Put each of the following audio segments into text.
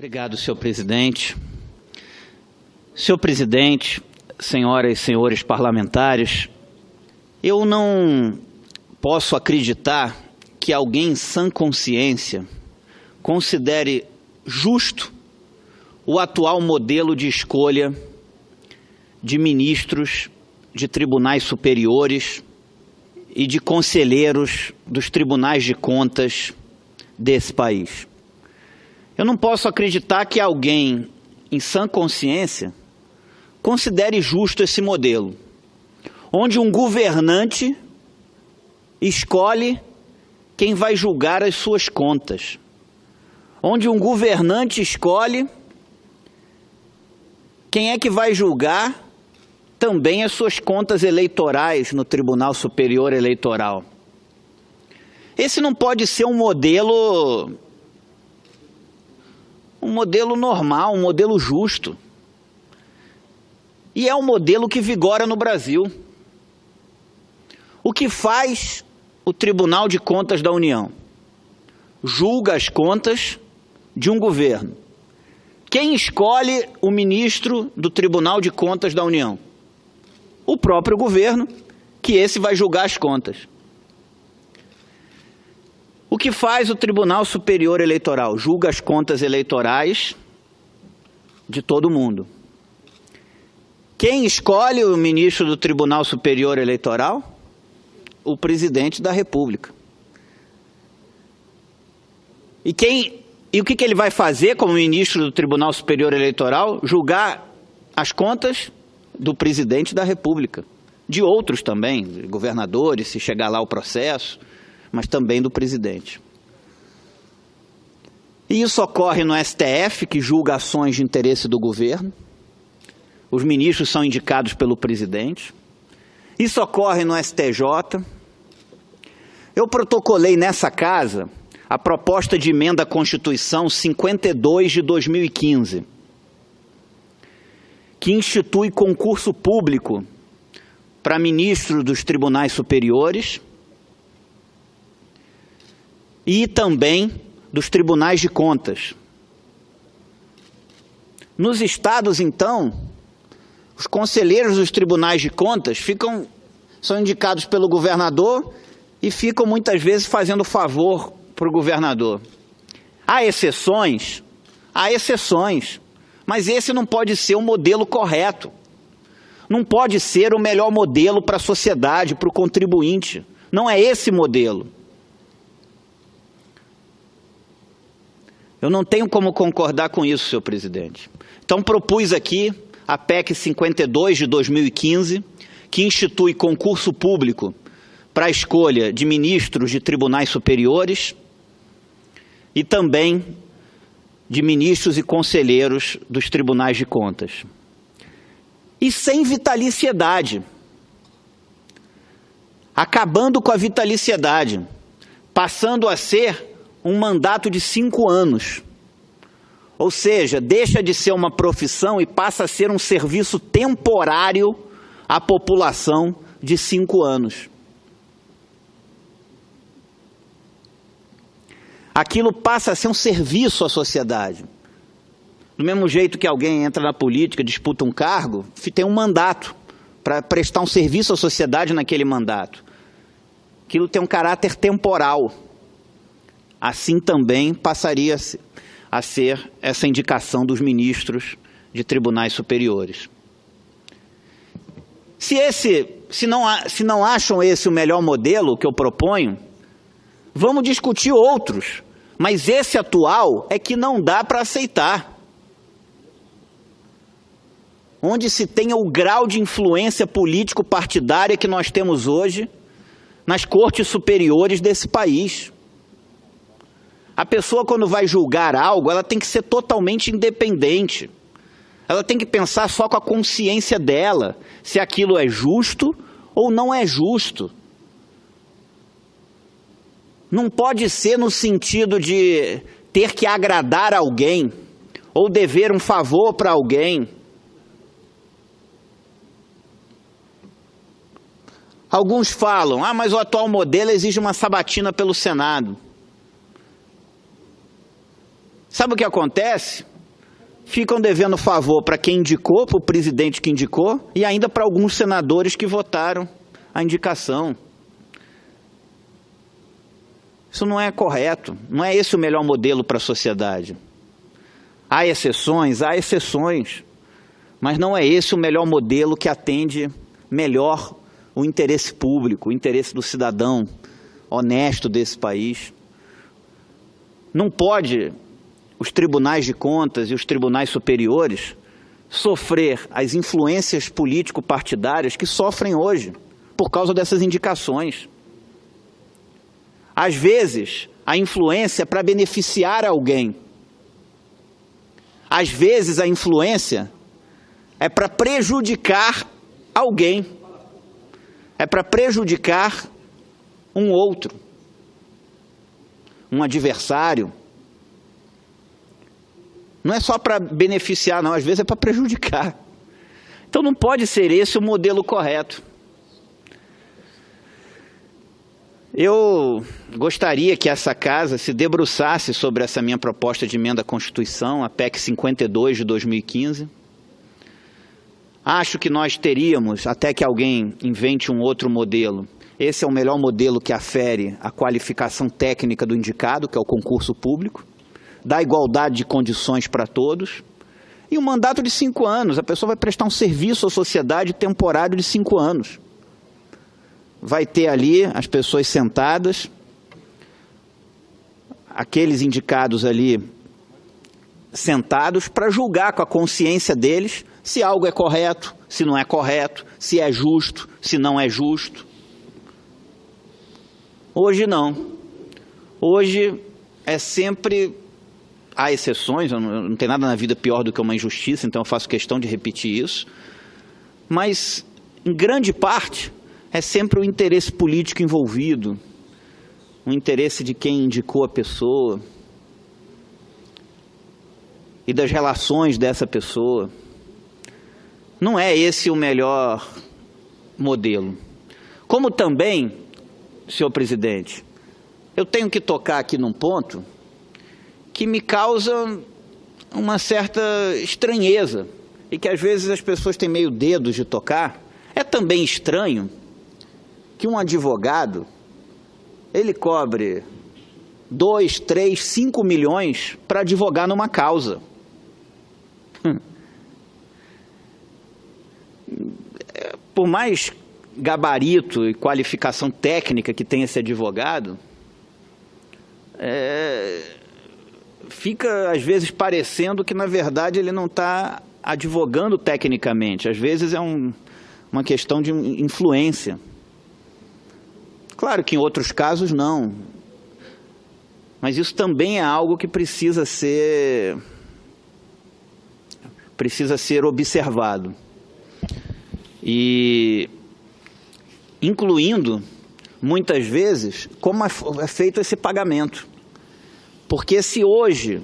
Obrigado, senhor presidente. Senhor presidente, senhoras e senhores parlamentares, eu não posso acreditar que alguém em sã consciência considere justo o atual modelo de escolha de ministros de tribunais superiores e de conselheiros dos tribunais de contas desse país. Eu não posso acreditar que alguém em sã consciência considere justo esse modelo, onde um governante escolhe quem vai julgar as suas contas, onde um governante escolhe quem é que vai julgar também as suas contas eleitorais no Tribunal Superior Eleitoral. Esse não pode ser um modelo normal, um modelo justo. E é um modelo que vigora no Brasil. O que faz o Tribunal de Contas da União? Julga as contas de um governo. Quem escolhe o ministro do Tribunal de Contas da União? O próprio governo, que esse vai julgar as contas. O que faz o Tribunal Superior Eleitoral? Julga as contas eleitorais de todo mundo. Quem escolhe o ministro do Tribunal Superior Eleitoral? O presidente da República. E o que ele vai fazer como ministro do Tribunal Superior Eleitoral? Julgar as contas do presidente da República. De outros também, governadores, se chegar lá o processo, mas também do presidente. E isso ocorre no STF, que julga ações de interesse do governo. Os ministros são indicados pelo presidente. Isso ocorre no STJ. Eu protocolei nessa casa a proposta de emenda à Constituição 52 de 2015, que institui concurso público para ministros dos tribunais superiores e também dos tribunais de contas. Nos estados, então, os conselheiros dos tribunais de contas são indicados pelo governador e ficam muitas vezes fazendo favor para o governador. Há exceções, mas esse não pode ser o modelo correto. Não pode ser o melhor modelo para a sociedade, para o contribuinte. Não é esse modelo. Eu não tenho como concordar com isso, senhor presidente. Então propus aqui a PEC 52 de 2015, que institui concurso público para a escolha de ministros de tribunais superiores e também de ministros e conselheiros dos tribunais de contas. E sem vitaliciedade. Acabando com a vitaliciedade, passando a ser um mandato de 5 anos. Ou seja, deixa de ser uma profissão e passa a ser um serviço temporário à população de 5 anos. Aquilo passa a ser um serviço à sociedade. Do mesmo jeito que alguém entra na política, disputa um cargo, tem um mandato para prestar um serviço à sociedade naquele mandato. Aquilo tem um caráter temporal. Assim também passaria a ser essa indicação dos ministros de tribunais superiores. Se não acham esse o melhor modelo que eu proponho, vamos discutir outros, mas esse atual é que não dá para aceitar. Onde se tenha o grau de influência político-partidária que nós temos hoje nas cortes superiores desse país. A pessoa, quando vai julgar algo, ela tem que ser totalmente independente. Ela tem que pensar só com a consciência dela, se aquilo é justo ou não é justo. Não pode ser no sentido de ter que agradar alguém ou dever um favor para alguém. Alguns falam, mas o atual modelo exige uma sabatina pelo Senado. Sabe o que acontece? ficam devendo favor para quem indicou, para o presidente que indicou, e ainda para alguns senadores que votaram a indicação. Isso não é correto, não é esse o melhor modelo para a sociedade. Há exceções, mas não é esse o melhor modelo que atende melhor o interesse público, o interesse do cidadão honesto desse país. Não pode os tribunais de contas e os tribunais superiores sofrer as influências político-partidárias que sofrem hoje por causa dessas indicações. Às vezes, a influência é para beneficiar alguém. Às vezes, a influência é para prejudicar alguém. É para prejudicar um outro, um adversário. Não é só para beneficiar, não. Às vezes é para prejudicar. Então não pode ser esse o modelo correto. Eu gostaria que essa casa se debruçasse sobre essa minha proposta de emenda à Constituição, a PEC 52 de 2015. Acho que nós teríamos, até que alguém invente um outro modelo, esse é o melhor modelo que afere a qualificação técnica do indicado, que é o concurso público, dá igualdade de condições para todos, e um mandato de 5 anos, a pessoa vai prestar um serviço à sociedade temporário de 5 anos. Vai ter ali as pessoas sentadas, aqueles indicados ali sentados para julgar com a consciência deles se algo é correto, se não é correto, se é justo, se não é justo. Hoje não. Hoje é sempre... Há exceções, não tem nada na vida pior do que uma injustiça, então eu faço questão de repetir isso. Mas, em grande parte, é sempre o interesse político envolvido, o interesse de quem indicou a pessoa e das relações dessa pessoa. Não é esse o melhor modelo. Como também, senhor presidente, eu tenho que tocar aqui num ponto que me causa uma certa estranheza e que às vezes as pessoas têm meio dedo de tocar. É também estranho que um advogado, ele cobre 2, 3, 5 milhões para advogar numa causa. Por mais gabarito e qualificação técnica que tem esse advogado, fica às vezes parecendo que na verdade ele não está advogando tecnicamente, às vezes é uma questão de influência. Claro que em outros casos não, mas isso também é algo que precisa ser observado. E incluindo, muitas vezes, como é feito esse pagamento. Porque se hoje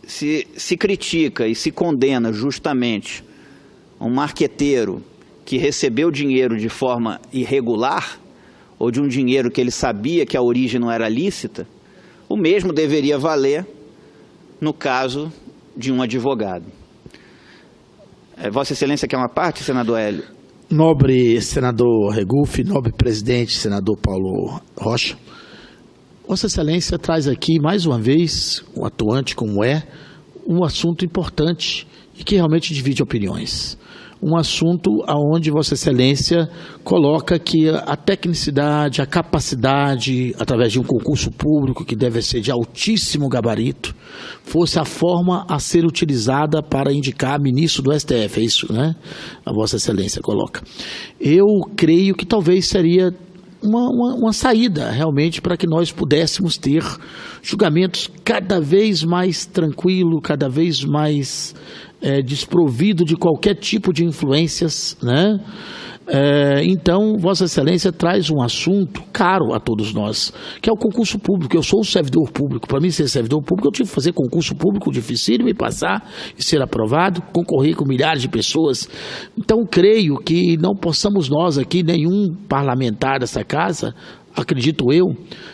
se critica e se condena justamente um marqueteiro que recebeu dinheiro de forma irregular, ou de um dinheiro que ele sabia que a origem não era lícita, o mesmo deveria valer no caso de um advogado. Vossa Excelência quer uma parte, senador Hélio? Nobre senador Regufe, nobre presidente, senador Paulo Rocha, Vossa Excelência traz aqui, mais uma vez, um atuante como um assunto importante e que realmente divide opiniões. Um assunto onde Vossa Excelência coloca que a tecnicidade, a capacidade, através de um concurso público que deve ser de altíssimo gabarito, fosse a forma a ser utilizada para indicar ministro do STF, é isso, né? A Vossa Excelência coloca. Eu creio que talvez seria uma saída realmente para que nós pudéssemos ter julgamentos cada vez mais tranquilos, cada vez mais desprovido de qualquer tipo de influências, né? Então, Vossa Excelência traz um assunto caro a todos nós, que é o concurso público. Eu sou um servidor público. Para mim, ser servidor público, eu tive que fazer concurso público dificílimo e passar e ser aprovado, concorrer com milhares de pessoas. Então, creio que não possamos nós aqui, nenhum parlamentar dessa casa, acredito eu,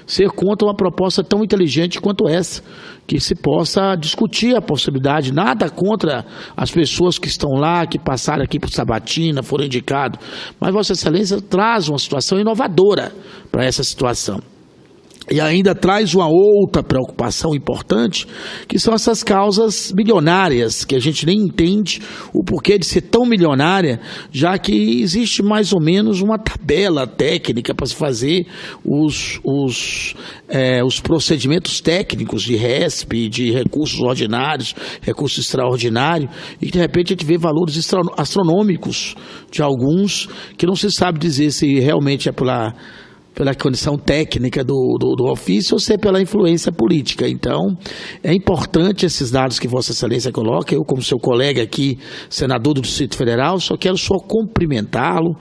ser contra uma proposta tão inteligente quanto essa, que se possa discutir a possibilidade, nada contra as pessoas que estão lá, que passaram aqui por sabatina, foram indicados, mas Vossa Excelência traz uma situação inovadora para essa situação. E ainda traz uma outra preocupação importante, que são essas causas milionárias, que a gente nem entende o porquê de ser tão milionária, já que existe mais ou menos uma tabela técnica para se fazer os procedimentos técnicos de RESP, de recursos ordinários, recursos extraordinários, e de repente a gente vê valores astronômicos de alguns, que não se sabe dizer se realmente é pela condição técnica do ofício ou se é pela influência política. Então, é importante esses dados que Vossa Excelência coloca. Eu, como seu colega aqui, senador do Distrito Federal, só quero cumprimentá-lo,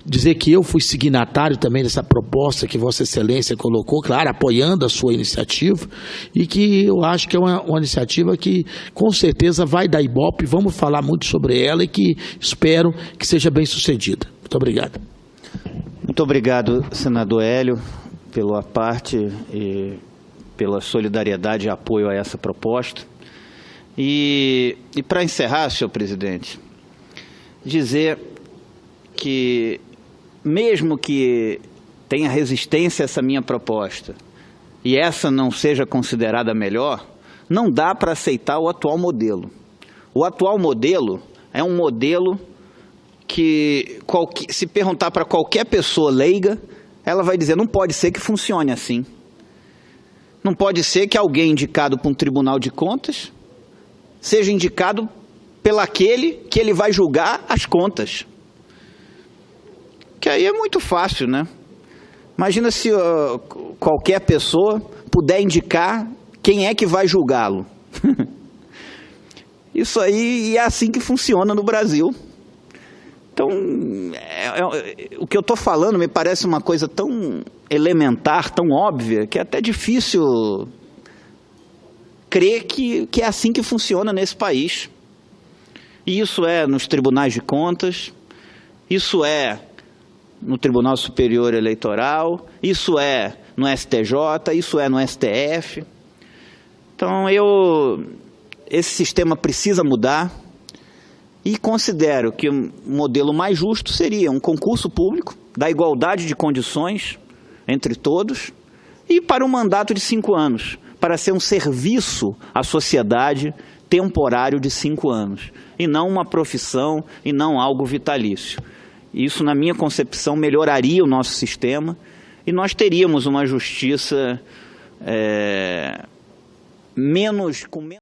dizer que eu fui signatário também dessa proposta que Vossa Excelência colocou, claro, apoiando a sua iniciativa, e que eu acho que é uma iniciativa que, com certeza, vai dar ibope, vamos falar muito sobre ela e que espero que seja bem sucedida. Muito obrigado. Muito obrigado, senador Hélio, pela parte e pela solidariedade e apoio a essa proposta. E para encerrar, senhor presidente, dizer que, mesmo que tenha resistência a essa minha proposta e essa não seja considerada melhor, não dá para aceitar o atual modelo. O atual modelo é um modelo que, se perguntar para qualquer pessoa leiga, ela vai dizer, não pode ser que funcione assim. Não pode ser que alguém indicado para um tribunal de contas seja indicado pelaquele que ele vai julgar as contas. Que aí é muito fácil, né? Imagina se qualquer pessoa puder indicar quem é que vai julgá-lo. Isso aí é assim que funciona no Brasil. Então, o que eu estou falando me parece uma coisa tão elementar, tão óbvia, que é até difícil crer que é assim que funciona nesse país. E isso é nos tribunais de contas, isso é no Tribunal Superior Eleitoral, isso é no STJ, isso é no STF. Então, esse sistema precisa mudar. E considero que o modelo mais justo seria um concurso público, da igualdade de condições entre todos, e para um mandato de 5 anos, para ser um serviço à sociedade temporário de 5 anos, e não uma profissão, e não algo vitalício. Isso, na minha concepção, melhoraria o nosso sistema, e nós teríamos uma justiça com menos